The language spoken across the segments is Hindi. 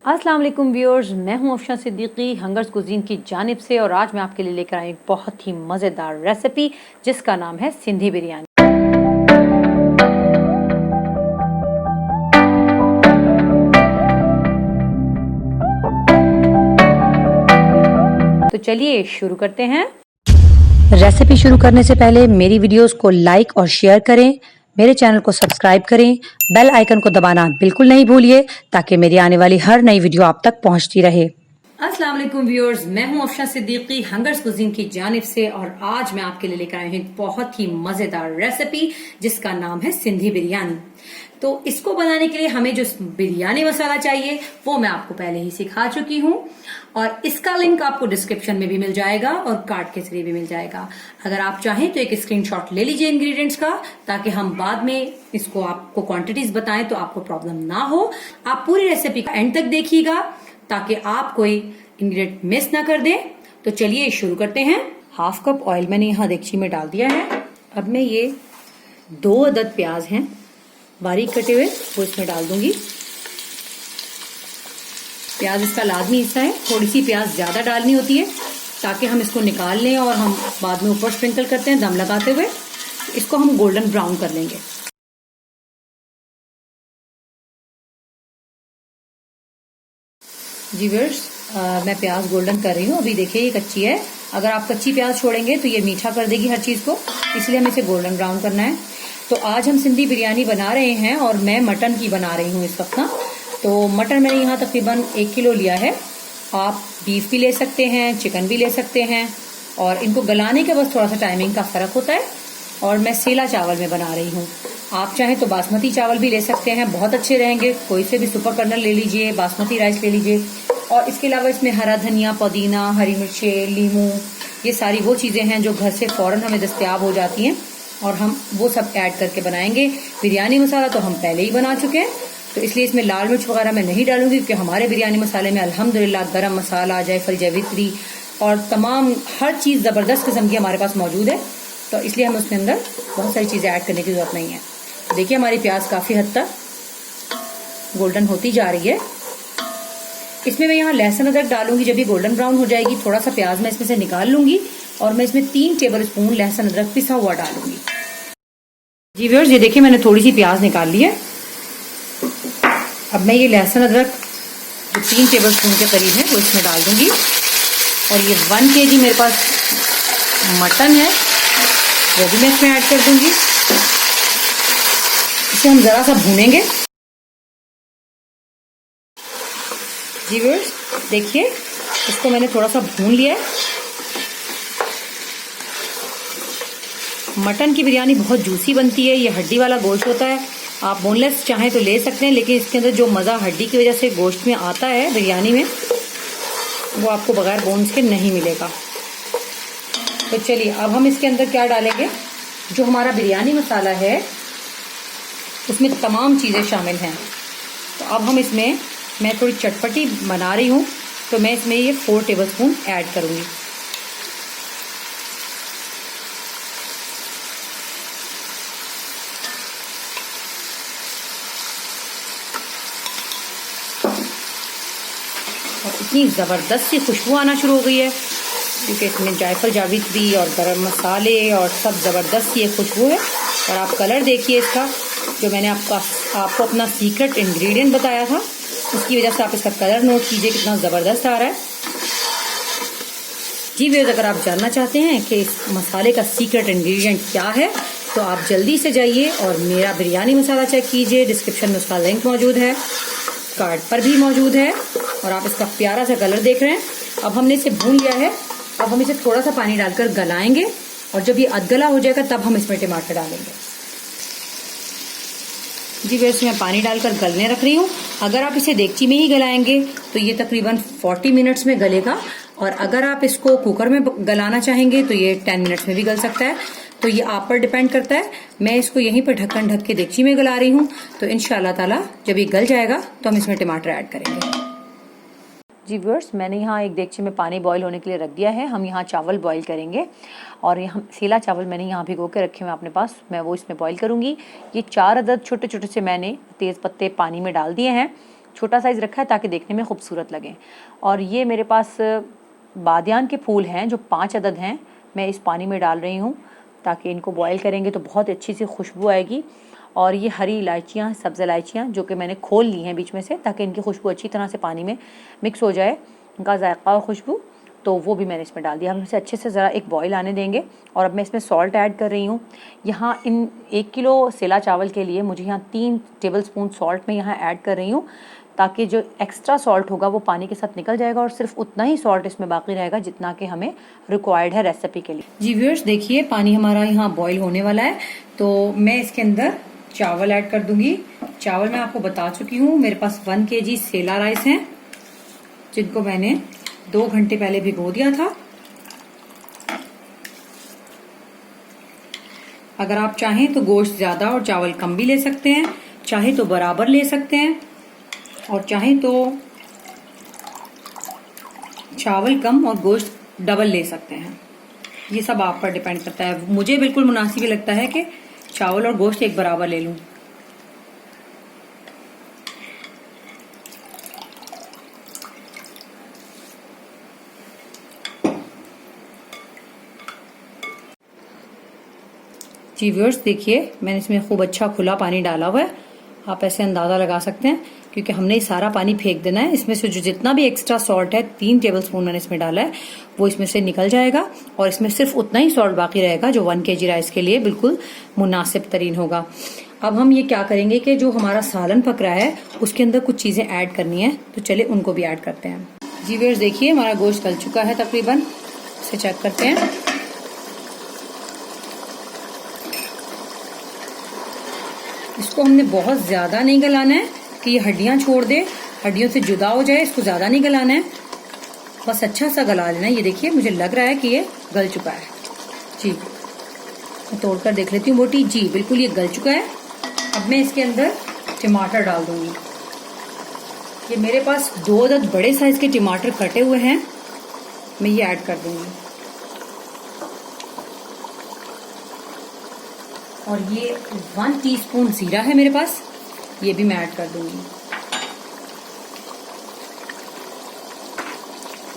अस्सलाम वालेकुम व्यूअर्स, मैं हूं अफशा सिद्दीकी हंगर्स कुजीन की जानिब से और आज मैं आपके लिए लेकर आई एक बहुत ही मज़ेदार रेसिपी जिसका नाम है सिंधी बिरयानी। तो चलिए शुरू करते हैं। रेसिपी शुरू करने से पहले मेरी वीडियोस को लाइक और शेयर करें, मेरे चैनल को सब्सक्राइब करें, बेल आइकन को दबाना बिल्कुल नहीं भूलिए ताकि मेरी आने वाली हर नई वीडियो आप तक पहुंचती रहे। अस्सलाम वालेकुम व्यूअर्स, मैं हूं अफशा सिद्दीकी हंगर्स कुजीन की जानिब से और आज मैं आपके लिए लेकर आई हूं एक बहुत ही मजेदार रेसिपी जिसका नाम है सिंधी बिरयानी। तो इसको बनाने के लिए हमें जो बिरयानी मसाला चाहिए वो मैं आपको पहले ही सिखा चुकी हूँ और इसका लिंक आपको डिस्क्रिप्शन में भी मिल जाएगा और कार्ड के जरिए भी मिल जाएगा। अगर आप चाहें तो एक स्क्रीनशॉट ले लीजिए इंग्रेडिएंट्स का, ताकि हम बाद में इसको आपको क्वांटिटीज बताएं तो आपको प्रॉब्लम ना हो। आप पूरी रेसिपी का एंड तक देखिएगा ताकि आप कोई इंग्रेडिएंट मिस ना कर दें। तो चलिए शुरू करते हैं। 1/2 कप ऑयल मैंने यहाँ देगची में डाल दिया है। अब मैं ये 2 अदद प्याज हैं बारीक कटे हुए वो इसमें डाल दूंगी। प्याज इसका लाजमी हिस्सा है, थोड़ी सी प्याज ज्यादा डालनी होती है ताकि हम इसको निकाल लें और हम बाद में ऊपर स्प्रिंकल करते हैं दम लगाते हुए। इसको हम गोल्डन ब्राउन कर लेंगे। जी व्यूअर्स, मैं प्याज गोल्डन कर रही हूँ। अभी देखिए ये कच्ची है, अगर आप कच्ची प्याज छोड़ेंगे तो ये मीठा कर देगी हर चीज को, इसलिए हमें इसे गोल्डन ब्राउन करना है। तो आज हम सिंधी बिरयानी बना रहे हैं और मैं मटन की बना रही हूँ इस वक्त ना। तो मटन मैंने यहाँ तकरीबन 1 किलो लिया है। आप बीफ भी ले सकते हैं, चिकन भी ले सकते हैं और इनको गलाने का बस थोड़ा सा टाइमिंग का फर्क होता है। और मैं सेला चावल में बना रही हूँ। आप चाहें तो बासमती चावल भी ले सकते हैं, बहुत अच्छे रहेंगे। कोई से भी सुपर कर्नल ले लीजिए, बासमती राइस ले लीजिए। और इसके अलावा इसमें हरा धनिया, पुदीना, हरी मिर्चें, लीमू, ये सारी वो चीजें हैं जो घर से फौरन हमें दस्तयाब हो जाती हैं और हम वो सब ऐड करके बनाएंगे। बिरयानी मसाला तो हम पहले ही बना चुके हैं, तो इसलिए इसमें लाल मिर्च वगैरह मैं नहीं डालूंगी क्योंकि हमारे बिरयानी मसाले में अल्हम्दुलिल्लाह गरम मसाला, जायफल, जावित्री और तमाम हर चीज़ ज़बरदस्त किस्म की हमारे पास मौजूद है। तो इसलिए हम उसके अंदर बहुत सारी चीज़ें ऐड करने की जरूरत नहीं है। तो देखिए हमारी प्याज काफ़ी हद तक गोल्डन होती जा रही है। इसमें मैं यहाँ लहसुन अदरक डालूंगी। जब ये गोल्डन ब्राउन हो जाएगी थोड़ा सा प्याज मैं इसमें से निकाल लूंगी और मैं इसमें 3 टेबल स्पून लहसुन अदरक पिसा हुआ डालूंगी। जी व्यूअर्स, ये देखिए मैंने थोड़ी सी प्याज निकाल ली है। अब मैं ये लहसुन अदरक जो 3 टेबल स्पून के करीब है वो इसमें डाल दूंगी। और ये 1 kg मेरे पास मटन है वो भी मैं इसमें ऐड कर दूंगी। इसे हम जरा सा भूनेंगे। जी व्यूअर्स, देखिए इसको मैंने थोड़ा सा भून लिया है। मटन की बिरयानी बहुत जूसी बनती है, ये हड्डी वाला गोश्त होता है। आप बोनलेस चाहें तो ले सकते हैं, लेकिन इसके अंदर जो मज़ा हड्डी की वजह से गोश्त में आता है बिरयानी में वो आपको बगैर बोन्स के नहीं मिलेगा। तो चलिए अब हम इसके अंदर क्या डालेंगे। जो हमारा बिरयानी मसाला है उसमें तमाम चीज़ें शामिल हैं। तो अब हम इसमें, मैं थोड़ी चटपटी बना रही हूँ तो मैं इसमें ये 4 टेबल स्पून ऐड करूँगी। और इतनी ज़बरदस्त सी खुशबू आना शुरू हो गई है क्योंकि इसमें जायफल, जावित्री और गरम मसाले और सब ज़बरदस्त सी एक खुशबू है। और आप कलर देखिए इसका, जो मैंने आपको अपना सीक्रेट इंग्रेडिएंट बताया था उसकी वजह से आप इसका कलर नोट कीजिए कितना ज़बरदस्त आ रहा है। जी व्यूअर्स, अगर आप जानना चाहते हैं कि इस मसाले का सीक्रेट इंग्रेडिएंट क्या है तो आप जल्दी से जाइए और मेरा बिरयानी मसाला चेक कीजिए। डिस्क्रिप्शन में उसका लिंक मौजूद है, कार्ड पर भी मौजूद है। और आप इसका प्यारा सा कलर देख रहे हैं। अब हमने इसे भून लिया है। अब हम इसे थोड़ा सा पानी डालकर गलाएंगे और जब ये अधगला हो जाएगा तब हम इसमें टमाटर डालेंगे। जी व्यूअर्स, मैं पानी डालकर गलने रख रही हूँ। अगर आप इसे देगची में ही गलाएंगे तो ये तकरीबन 40 मिनट्स में गलेगा और अगर आप इसको कुकर में गलाना चाहेंगे तो ये 10 मिनट्स में भी गल सकता है। तो ये आप पर डिपेंड करता है। मैं इसको यहीं पर ढक्कन ढक के देगची में गला रही हूँ। तो इंशाअल्लाह ताला जब ये गल जाएगा तो हम इसमें टमाटर ऐड करेंगे। जी व्यूअर्स, मैंने यहाँ एक देगची में पानी बॉईल होने के लिए रख दिया है। हम यहाँ चावल बॉईल करेंगे और यहाँ सेला चावल मैंने यहाँ भिगो के रखे हुए अपने पास, मैं वो इसमें बॉईल करूँगी। ये 4 अदद छोटे छोटे से मैंने तेज़ पत्ते पानी में डाल दिए हैं। छोटा साइज़ रखा है ताकि देखने में खूबसूरत लगें। और ये मेरे पास बादियान के फूल हैं जो 5 अदद हैं, मैं इस पानी में डाल रही हूँ ताकि इनको बॉयल करेंगे तो बहुत अच्छी सी खुशबू आएगी। और ये हरी इलायचियाँ, सब्ज़ इलायचियाँ जो कि मैंने खोल ली हैं बीच में से ताकि इनकी खुशबू अच्छी तरह से पानी में मिक्स हो जाए, इनका जायका और खुशबू, तो वो भी मैंने इसमें डाल दिया। हम इसे अच्छे से ज़रा एक बॉईल आने देंगे। और अब मैं इसमें सॉल्ट ऐड कर रही हूँ। यहाँ इन 1 किलो सेला चावल के लिए मुझे यहाँ 3 टेबलस्पून सॉल्ट मैं यहाँ ऐड कर रही हूँ ताकि जो एक्स्ट्रा सॉल्ट होगा वो पानी के साथ निकल जाएगा और सिर्फ उतना ही सॉल्ट इसमें बाकी रहेगा जितना कि हमें रिक्वायर्ड है रेसिपी के लिए। जी व्यूअर्स, देखिए पानी हमारा यहाँ बॉईल होने वाला है, तो मैं इसके अंदर चावल ऐड कर दूंगी। चावल मैं आपको बता चुकी हूँ, मेरे पास 1 kg सेला राइस हैं जिनको मैंने 2 घंटे पहले भिगो दिया था। अगर आप चाहें तो गोश्त ज्यादा और चावल कम भी ले सकते हैं, चाहे तो बराबर ले सकते हैं, और चाहें तो चावल कम और गोश्त डबल ले सकते हैं। ये सब आप पर डिपेंड करता है। मुझे बिल्कुल मुनासिब लगता है कि चावल और गोश्त एक बराबर ले लूं। जी व्यूअर्स, देखिए मैंने इसमें खूब अच्छा खुला पानी डाला हुआ है। आप ऐसे अंदाजा लगा सकते हैं क्योंकि हमने ये सारा पानी फेंक देना है। इसमें से जो जितना भी एक्स्ट्रा सॉल्ट है, 3 टेबलस्पून मैंने इसमें डाला है, वो इसमें से निकल जाएगा और इसमें सिर्फ उतना ही सॉल्ट बाकी रहेगा जो 1 kg राइस के लिए बिल्कुल मुनासिब तरीन होगा। अब हम ये क्या करेंगे कि जो हमारा सालन पक रहा है उसके अंदर कुछ चीजें ऐड करनी है, तो चले उनको भी ऐड करते हैं। जी व्यूअर्स, देखिए हमारा गोश्त गल चुका है तकरीबन, इसे चेक करते हैं। इसको हमने बहुत ज्यादा नहीं गलाना है कि ये हड्डियां छोड़ दे, हड्डियों से जुदा हो जाए, इसको ज्यादा नहीं गलाना है, बस अच्छा सा गला लेना है। ये देखिए मुझे लग रहा है कि ये गल चुका है। जी मैं तोड़कर देख लेती हूँ बोटी। जी बिल्कुल ये गल चुका है। अब मैं इसके अंदर टमाटर डाल दूंगी। ये मेरे पास 2 अदद बड़े साइज के टमाटर कटे हुए हैं, मैं ये ऐड कर दूंगी। और ये 1 टीस्पून जीरा है मेरे पास, ये भी मैं ऐड कर दूंगी।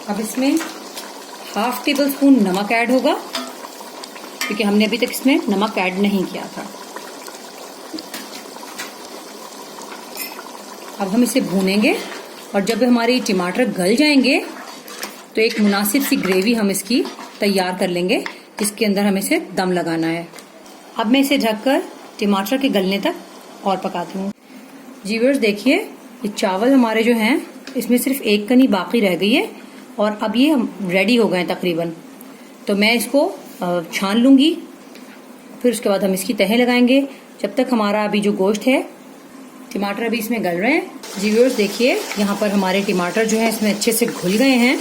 अब इसमें 1/2 टेबलस्पून नमक ऐड होगा क्योंकि हमने अभी तक इसमें नमक ऐड नहीं किया था। अब हम इसे भूनेंगे और जब हमारे टमाटर गल जाएंगे तो एक मुनासिब सी ग्रेवी हम इसकी तैयार कर लेंगे जिसके अंदर हमें इसे दम लगाना है। अब मैं इसे ढककर टमाटर के गलने तक और पकाती हूँ। जी व्यूअर्स, देखिए ये चावल हमारे जो हैं इसमें सिर्फ 1 कनी बाकी रह गई है और अब ये रेडी हो गए तकरीबन। तो मैं इसको छान लूंगी, फिर उसके बाद हम इसकी तहें लगाएंगे। जब तक हमारा अभी जो गोश्त है, टमाटर अभी इसमें गल रहे हैं। जी व्यूअर्स, देखिए यहाँ पर हमारे टमाटर जो है इसमें अच्छे से घुल गए हैं।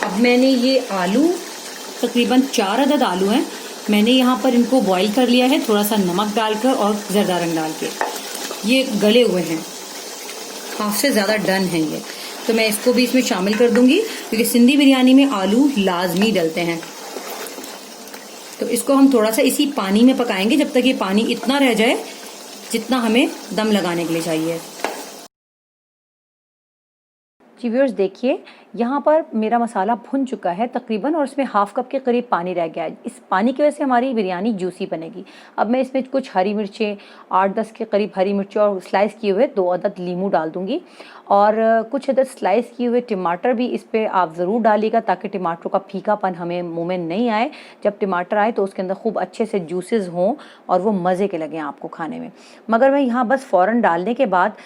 अब मैंने ये आलू, तकरीबन 4 अदद आलू हैं, मैंने यहाँ पर इनको बॉईल कर लिया है थोड़ा सा नमक डालकर और जरदा रंग डाल के। ये गले हुए हैं, हाफ से ज़्यादा डन है ये। तो मैं इसको भी इसमें शामिल कर दूंगी क्योंकि सिंधी बिरयानी में आलू लाजमी डलते हैं। तो इसको हम थोड़ा सा इसी पानी में पकाएंगे जब तक ये पानी इतना रह जाए जितना हमें दम लगाने के लिए चाहिए। जी व्यूअर्स, देखिए यहाँ पर मेरा मसाला भुन चुका है तकरीबन और इसमें 1/2 कप के करीब पानी रह गया है। इस पानी की वजह से हमारी बिरयानी जूसी बनेगी। अब मैं इसमें कुछ हरी मिर्चें, 8-10 के करीब हरी मिर्चें और स्लाइस किए हुए 2 अदद लीमू डाल दूंगी और कुछ अदद स्लाइस किए हुए टमाटर भी इस पर आप ज़रूर डालिएगा ताकि टमाटरों का फीकापन हमें मुँह में नहीं आए। जब टमाटर आए तो उसके अंदर खूब अच्छे से जूसेस हों और वो मज़े के लगें आपको खाने में। मगर मैं यहाँ बस फ़ौरन डालने के बाद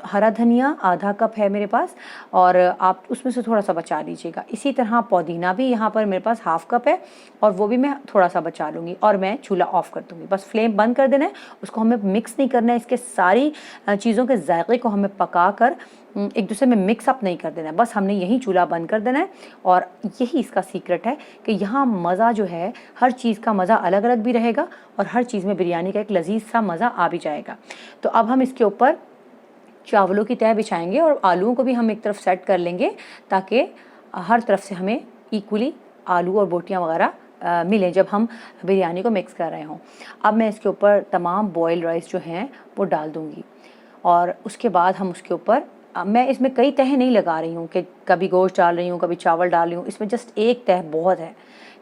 हरा धनिया आधा कप है मेरे पास और आप उसमें से थोड़ा सा बचा लीजिएगा। इसी तरह पुदीना भी यहाँ पर मेरे पास 1/2 कप है और वो भी मैं थोड़ा सा बचा लूँगी और मैं चूल्हा ऑफ कर दूँगी। बस फ्लेम बंद कर देना है, उसको हमें मिक्स नहीं करना है। इसके सारी चीज़ों के जायके को हमें पका कर एक दूसरे में मिक्स अप नहीं कर देना है। बस हमने यही चूल्हा बंद कर देना है और यही इसका सीक्रेट है कि यहाँ मज़ा जो है, हर चीज़ का मज़ा अलग अलग भी रहेगा और हर चीज़ में बिरयानी का एक लजीज सा मज़ा आ भी जाएगा। तो अब हम इसके ऊपर चावलों की तह बिछाएंगे और आलूओं को भी हम एक तरफ सेट कर लेंगे ताकि हर तरफ से हमें इक्वली आलू और बोटियां वगैरह मिलें जब हम बिरयानी को मिक्स कर रहे हों। अब मैं इसके ऊपर तमाम बॉयल राइस जो हैं वो डाल दूंगी और उसके बाद हम उसके ऊपर मैं इसमें कई तह नहीं लगा रही हूँ कि कभी गोश्त डाल रही हूँ, कभी चावल डाल रही हूँ। इसमें जस्ट एक तह बहुत है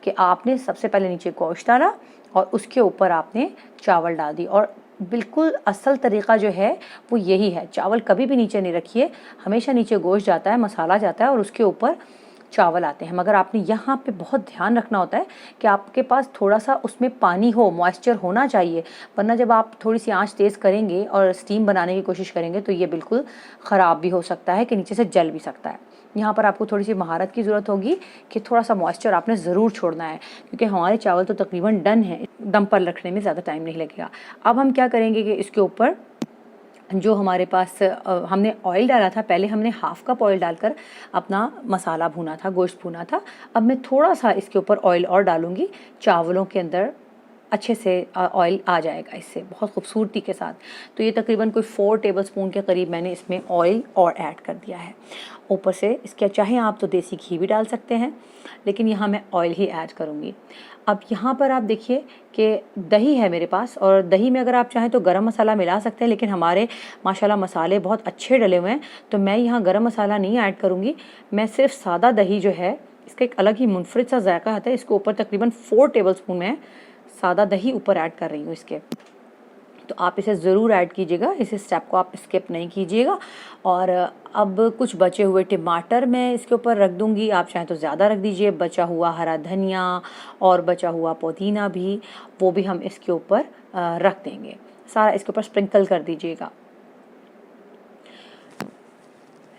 कि आपने सबसे पहले नीचे गोश्त डाला और उसके ऊपर आपने चावल डाल दी। और बिल्कुल असल तरीक़ा जो है वो यही है, चावल कभी भी नीचे नहीं रखिए, हमेशा नीचे गोश्त जाता है, मसाला जाता है और उसके ऊपर चावल आते हैं। मगर आपने यहाँ पे बहुत ध्यान रखना होता है कि आपके पास थोड़ा सा उसमें पानी हो, मॉइस्चर होना चाहिए, वरना जब आप थोड़ी सी आंच तेज़ करेंगे और स्टीम बनाने की कोशिश करेंगे तो ये बिल्कुल ख़राब भी हो सकता है कि नीचे से जल भी सकता है। यहाँ पर आपको थोड़ी सी महारत की ज़रूरत होगी कि थोड़ा सा मॉइस्चर आपने ज़रूर छोड़ना है, क्योंकि हमारे चावल तो तकरीबन डन है, दम पर रखने में ज़्यादा टाइम नहीं लगेगा। अब हम क्या करेंगे कि इसके ऊपर जो हमारे पास हमने ऑयल डाला था, पहले हमने हाफ़ कप ऑयल डालकर अपना मसाला भुना था, गोश्त भुना था। अब मैं थोड़ा सा इसके ऊपर ऑयल और डालूँगी, चावलों के अंदर अच्छे से ऑयल आ जाएगा इससे बहुत खूबसूरती के साथ। तो ये तकरीबन कोई 4 टेबलस्पून के करीब मैंने इसमें ऑयल और ऐड कर दिया है। ऊपर से इसके चाहे आप तो देसी घी भी डाल सकते हैं, लेकिन यहाँ मैं ऑयल ही ऐड करूँगी। अब यहाँ पर आप देखिए कि दही है मेरे पास, और दही में अगर आप चाहें तो गरम मसाला मिला सकते हैं, लेकिन हमारे माशाल्लाह मसाले बहुत अच्छे डले हुए हैं तो मैं यहाँ गरम मसाला नहीं ऐड करूँगी। मैं सिर्फ सादा दही जो है, इसका एक अलग ही मुनफरिद सा जायका आता है, इसके ऊपर तकरीबन 4 टेबलस्पून में सादा दही ऊपर ऐड कर रही हूँ इसके। तो आप इसे ज़रूर ऐड कीजिएगा, इस स्टेप को आप स्किप नहीं कीजिएगा। और अब कुछ बचे हुए टमाटर मैं इसके ऊपर रख दूँगी, आप चाहें तो ज़्यादा रख दीजिए। बचा हुआ हरा धनिया और बचा हुआ पुदीना भी, वो भी हम इसके ऊपर रख देंगे। सारा इसके ऊपर स्प्रिंकल कर दीजिएगा।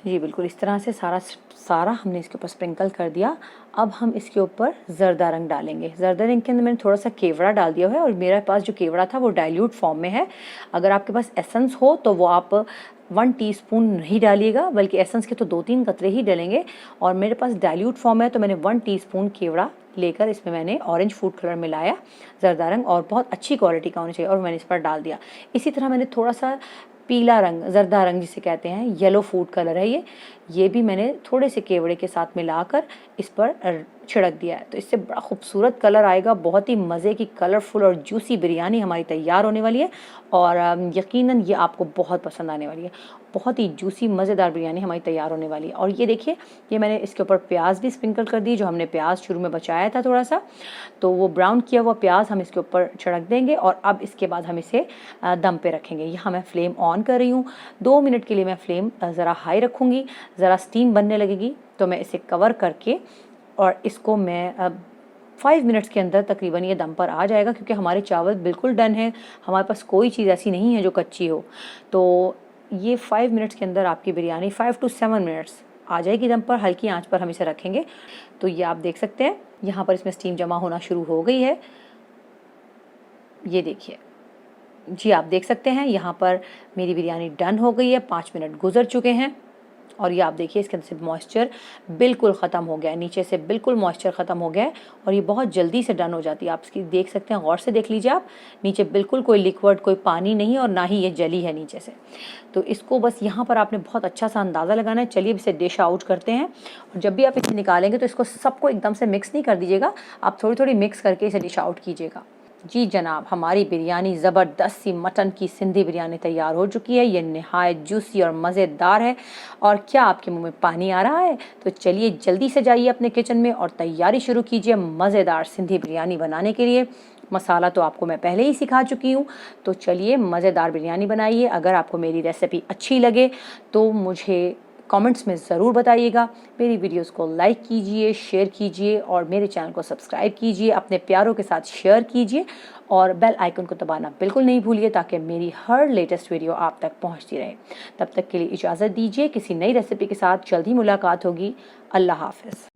जी बिल्कुल इस तरह से सारा हमने इसके ऊपर स्प्रिंकल कर दिया। अब हम इसके ऊपर ज़रदा रंग डालेंगे। ज़रदा रंग के अंदर मैंने थोड़ा सा केवड़ा डाल दिया है, और मेरे पास जो केवड़ा था वो डाइल्यूट फॉर्म में है। अगर आपके पास एसेंस हो तो वो आप 1 टीस्पून नहीं डालिएगा, बल्कि एसेंस के तो 2-3 कतरे ही डलेंगे। और मेरे पास डाइल्यूट फॉर्म है तो मैंने 1 टीस्पून केवड़ा लेकर इसमें मैंने ऑरेंज फूड कलर मिलाया, ज़रदा रंग, और बहुत अच्छी क्वालिटी का होना चाहिए, और मैंने इस पर डाल दिया। इसी तरह मैंने थोड़ा सा पीला रंग, ज़रदा रंग जिसे कहते हैं, येलो फूड कलर है ये भी मैंने थोड़े से केवड़े के साथ मिलाकर इस पर छिड़क दिया है। तो इससे बड़ा खूबसूरत कलर आएगा। बहुत ही मज़े की कलरफुल और जूसी बिरयानी हमारी तैयार होने वाली है, और यकीनन ये आपको बहुत पसंद आने वाली है। बहुत ही जूसी मज़ेदार बिरयानी हमारी तैयार होने वाली है। और ये देखिए, ये मैंने इसके ऊपर प्याज भी स्प्रिंकल कर दी, जो हमने प्याज शुरू में बचाया था थोड़ा सा, तो वो ब्राउन किया हुआ प्याज हम इसके ऊपर छिड़क देंगे। और अब इसके बाद हम इसे दम पे रखेंगे। यहाँ मैं फ्लेम ऑन कर रही हूँ, 2 मिनट के लिए मैं फ्लेम ज़रा हाई रखूँगी। ज़रा स्टीम बनने लगेगी तो मैं इसे कवर करके, और इसको मैं 5 मिनट्स के अंदर तकरीबन ये दम पर आ जाएगा, क्योंकि हमारे चावल बिल्कुल डन है, हमारे पास कोई चीज़ ऐसी नहीं है जो कच्ची हो। तो ये 5 मिनट्स के अंदर आपकी बिरयानी 5 to 7 मिनट्स आ जाएगी दम पर। हल्की आंच पर हम इसे रखेंगे। तो ये आप देख सकते हैं यहाँ पर इसमें स्टीम जमा होना शुरू हो गई है। ये देखिए जी, आप देख सकते हैं यहाँ पर मेरी बिरयानी डन हो गई है। 5 मिनट गुजर चुके हैं, और ये आप देखिए इसके अंदर से मॉइस्चर बिल्कुल ख़त्म हो गया है, नीचे से बिल्कुल मॉइस्चर ख़त्म हो गया है, और ये बहुत जल्दी से डन हो जाती है। आप इसकी देख सकते हैं, गौर से देख लीजिए आप, नीचे बिल्कुल कोई लिक्विड, कोई पानी नहीं, और ना ही ये जली है नीचे से। तो इसको बस यहाँ पर आपने बहुत अच्छा सा अंदाज़ा लगाना है। चलिए इसे डिश आउट करते हैं। और जब भी आप इसे निकालेंगे तो इसको सबको एकदम से मिक्स नहीं कर दीजिएगा, आप थोड़ी थोड़ी मिक्स करके इसे डिश आउट कीजिएगा। जी जनाब, हमारी बिरयानी ज़बरदस्त सी मटन की सिंधी बिरयानी तैयार हो चुकी है। ये नहायत जूसी और मज़ेदार है। और क्या आपके मुंह में पानी आ रहा है? तो चलिए जल्दी से जाइए अपने किचन में और तैयारी शुरू कीजिए मज़ेदार सिंधी बिरयानी बनाने के लिए। मसाला तो आपको मैं पहले ही सिखा चुकी हूँ, तो चलिए मज़ेदार बिरयानी बनाइए। अगर आपको मेरी रेसिपी अच्छी लगे तो मुझे कमेंट्स में ज़रूर बताइएगा। मेरी वीडियोस को लाइक कीजिए, शेयर कीजिए, और मेरे चैनल को सब्सक्राइब कीजिए, अपने प्यारों के साथ शेयर कीजिए, और बेल आइकन को दबाना बिल्कुल नहीं भूलिए, ताकि मेरी हर लेटेस्ट वीडियो आप तक पहुंचती रहे। तब तक के लिए इजाज़त दीजिए, किसी नई रेसिपी के साथ जल्द ही मुलाकात होगी। अल्लाह हाफ़िज़।